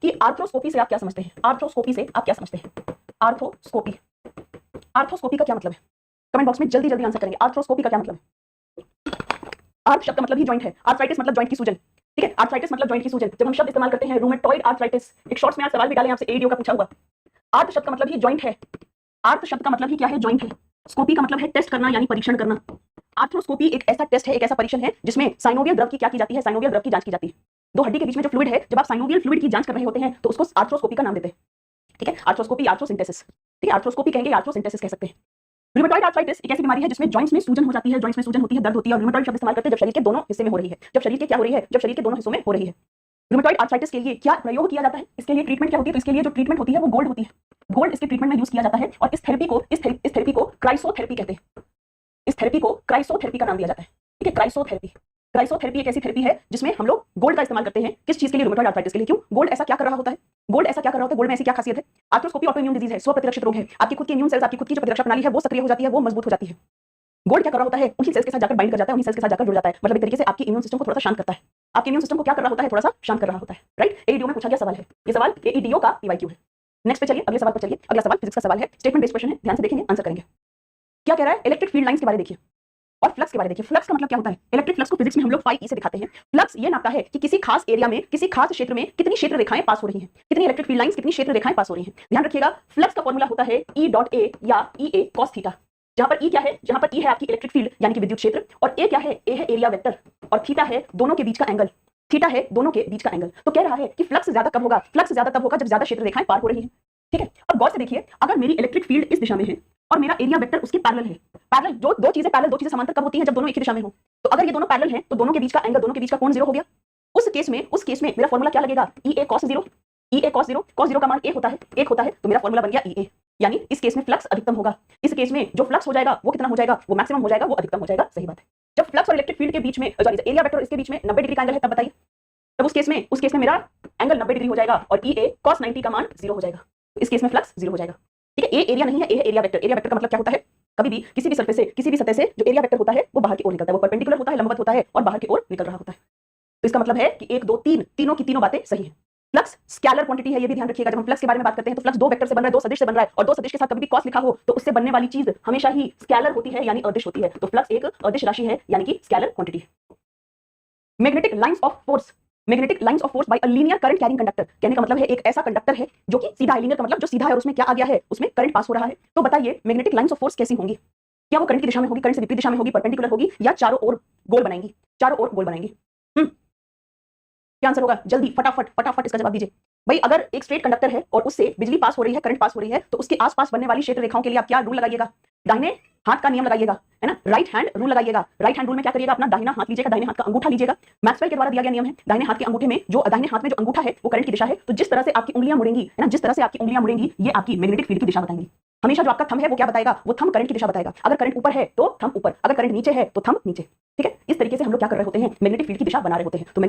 कि आर्थ्रोस्कोपी से आप क्या समझते हैं? आर्थ्रोस्कोपी से आप क्या समझते हैं? आर्थ्रोस्कोपी, आर्थ्रोस्कोपी का क्या मतलब है? कमेंट बॉक्स में जल्दी जल्दी आंसर करेंगे। आर्थ्रोस्कोपी का क्या मतलब है? आर्थ शब्द का मतलब ही जॉइंट है। आर्थराइटिस मतलब जॉइंट की सूजन, ठीक है? आर्थराइटिस मतलब जॉइंट की सूजन। जब हम शब्द इस्तेमाल करते हैं रूमेटॉइड आर्थराइटिस, एक शॉर्ट्स में आज सवाल भी डालें आपसे, एडीओ का पूछा हुआ। आर्थ शब्द का मतलब ही जॉइंट है। आर्थ शब्द का मतलब ही क्या है? जॉइंट है। स्कोपी का मतलब है टेस्ट करना यानी परीक्षण करना। आर्थ्रोस्कोपी एक ऐसा टेस्ट है, एक ऐसा परीक्षण है जिसमें साइनोवियल द्रव की क्या की जाती है? साइनोवियल द्रव की जांच की जाती है। दो हड्डी के बीच में जो फ्लूइड है, जब आप साइनोवियल फ्लूइड की जांच कर रहे होते हैं तो उसको आर्थ्रोस्कोपी का नाम देते हैं, ठीक है? आर्थ्रोस्कोपी, आर्थ्रोसिंथेसिस, ठीक है? आर्थ्रोस्कोपी कहेंगे, आर्थ्रोसिंथेसिस कह सकते हैं। रूमेटॉइड आर्थराइटिस एक ऐसी बीमारी है जिसमें जॉइंट्स में सूजन हो जाती है, जॉइंट्स में सूजन होती है, दर्द होती है। और रूमेटॉइड शब्द इस्तेमाल करते हैं जब शरीर के दोनों हिस्से में हो रही है। जब शरीर के क्या हो रही है? जब शरीर के दोनों हिस्सों में हो रही है। रूमेटॉइड आर्थराइटिस के लिए क्या प्रयोग किया जाता है? इसके लिए ट्रीटमेंट क्या होती है? तो इसके लिए जो ट्रीटमेंट होती है वो गोल्ड होती है। गोल्ड इसके ट्रीटमेंट में यूज किया जाता है और इस थेरेपी को क्राइसोथेरेपी कहते हैं। इस थेरेपी को क्राइसोथेरेपी का नाम दिया जाता है, ठीक है? क्राइसोथेरेपी, क्राइसोथेरेपी एक ऐसी थेरेपी है जिसमें हम लोग गोल्ड का इस्तेमाल करते हैं। किस चीज के लिए? रूमेटॉइड आर्थराइटिस के लिए। क्यों? गोल्ड ऐसा क्या कर रहा होता है? गोल्ड ऐसा क्या कर रहा होता है? गोल्ड में ऐसी क्या खासियत है? आर्थ्रोस्कोपी ऑटोइम्यून डिजीज है, स्व प्रतिरक्षित रोग है। आपकी खुद की इम्यून सेल्स, आपकी खुद की जो प्रतिरक्षा प्रणाली है वो सक्रिय हो जाती है, वो मजबूत हो जाती है। गोल्ड क्या कर रहा होता है? उन्हीं सेल्स के साथ जाकर बाइंड कर जाता है, उन्हीं सेल्स के साथ जाकर जुड़ जाता है। मतलब एक तरीके से आपकी इम्यून सिस्टम को थोड़ा सा शांत करता है। आपके इम्यून सिस्टम को क्या कर रहा होता है? थोड़ा सा शांत कर रहा होता है, राइट? एईडीओ में पूछा गया सवाल है ये सवाल, एईडीओ का पीवाईक्यू है। नेक्स्ट पे चलिए, अगले सवाल पर चलिए। अगला सवाल फिजिक्स का सवाल है, स्टेटमेंट बेस्ड क्वेश्चन है, ध्यान से देखेंगे, आंसर करेंगे। क्या कह रहा है? इलेक्ट्रिक फील्ड लाइंस के बारे में देखिए और फ्लक्स के बारे में देखिए। फ्लक्स का मतलब क्या होता है? इलेक्ट्रिक फ्लक्स को फिजिक्स में हम लोग फाई ई से दिखाते हैं। फ्लक्स ये नापता है कि किसी खास एरिया में, किसी खास क्षेत्र में कितनी क्षेत्र रेखाएं पास हो रही हैं, कितनी इलेक्ट्रिक फील्ड लाइंस, कितनी क्षेत्र रेखाएं पास हो रही हैं। ध्यान रखिएगा, फ्लक्स का फॉर्मूला होता है ई डॉट ए या ई ए कॉस थीटा। जहां पर ई क्या है? जहां पर ई है आपकी इलेक्ट्रिक फील्ड यानी कि विद्युत क्षेत्र, और ए क्या है? ए है एरिया वेक्टर, और थीटा है दोनों के बीच का एंगल। थीटा है दोनों के बीच का एंगल। तो कह रहा है कि फ्लक्स ज्यादा कब होगा? फ्लक्स ज्यादा तब होगा जब ज्यादा क्षेत्र रेखाएं पार हो रही हैं, ठीक है? अब गौर से देखिए, अगर मेरी इलेक्ट्रिक फील्ड इस दिशा में है और मेरा एरिया वेक्टर उसके पैरेलल है। पैरेलल जो दो चीजें समांतर कब होती हैं? जब दोनों एक ही दिशा में हो। तो अगर ये दोनों पैरेलल हैं तो दोनों के बीच का एंगल, दोनों के बीच का कोण 0 हो गया। उस केस में मेरा फॉर्मूला क्या लगेगा? ई ए कॉस 0। ई ए कॉस 0, कॉस 0 का मान 1 होता है, 1 होता है, तो मेरा फॉर्मूला बन गया ई ए। यानी इस केस में फ्लक्स अधिकतम होगा। इस केस में जो फ्लक्स हो जाएगा वो कितना हो जाएगा? वो मैक्सिमम हो जाएगा, वो अधिकतम हो जाएगा। सही बात है। जब फ्लक्स और इलेक्ट्रिक फील्ड के बीच में, सॉरी, एरिया वेक्टर इसके बीच में 90 डिग्री का एंगल है, तब बताइए, तब उस केस में मेरा एंगल 90 डिग्री हो जाएगा और ई ए कॉस 90 का मान 0 हो जाएगा। तो इस केस में फ्लक्स 0 हो जाएगा, ठीक है? ए एरिया नहीं है, ए है एरिया वेक्टर। एरिया वेक्टर का मतलब क्या होता है? कभी भी किसी भी सरफेस से, किसी भी सतह से जो एरिया वेक्टर होता है वो बाहर की ओर निकलता है, वो परपेंडिकुलर होता है, लंबवत होता है और बाहर की ओर निकल रहा होता है। तो इसका मतलब है कि 1 2 3 तीनों की तीनों बातें सही है। फ्लक्स स्केलर क्वांटिटी है, ये भी ध्यान रखिएगा। जब हम फ्लक्स के बारे में बात करते हैं तो फ्लक्स दो वेक्टर से बन रहा है, दो सदिश से बन रहा है, और दो सदिश के साथ कभी भी कॉस लिखा हो तो उससे बनने वाली चीज हमेशा ही स्केलर होती है, यानी अदिश होती है। तो फ्लक्स एक अदिश राशि है, यानी कि स्केलर क्वांटिटी है। Magnetic lines of force, magnetic lines of force by a linear current carrying conductor, कहने का मतलब है एक ऐसा कंडक्टर है जो कि सीधा है। लीनियर का मतलब जो सीधा है और उसमें क्या आ गया है? उसमें करंट पास हो रहा है। तो बताइए मैग्नेटिक लाइंस ऑफ फोर्स कैसी होंगी? क्या वो करंट की दिशा में होगी, करंट से विपरीत दिशा में होगी, परपेंडिकुलर होगी, या चारों ओर गोल बनाएंगी? चारों ओर गोल बनाएंगी। क्या आंसर होगा? जल्दी फटाफट फटाफट इसका जवाब दीजिए भाई। अगर एक स्ट्रेट कंडक्टर है और उससे बिजली पास हो रही है, करंट पास हो रही है, तो उसके आसपास बनने वाली क्षेत्र रेखाओं के लिए आप क्या रूल लगाइएगा? दाहिने हाथ का नियम लगाइएगा, है ना? राइट हैंड रूल लगाइएगा। राइट हैंड रूल में क्या करिएगा? अपना दाहिना हाथ लीजिएगा, दाहिने हाथ का अंगूठा लीजिएगा। मैक्सवेल के द्वारा दिया गया नियम है, दाहिने हाथ के अंगूठे में जो, दाहिने हाथ में जो अंगूठा है वो करंट की दिशा है। तो जिस तरह से आपकी उंगलियां मुड़ेंगी, है ना, जिस तरह से आपकी उंगलियां मुड़ेंगी, ये आपकी मैग्नेटिक फील्ड की दिशा बताएंगी। हमेशा जो आपका थंब है वो क्या बताएगा? वो थंब करंट की दिशा बताएगा। अगर करंट ऊपर है तो थंब ऊपर, अगर करंट नीचे है तो थंब नीचे, ठीक है? इस तरीके से हम लोग क्या कर रहे होते हैं? मैग्नेटिक फील्ड की दिशा बना रहे होते हैं। तो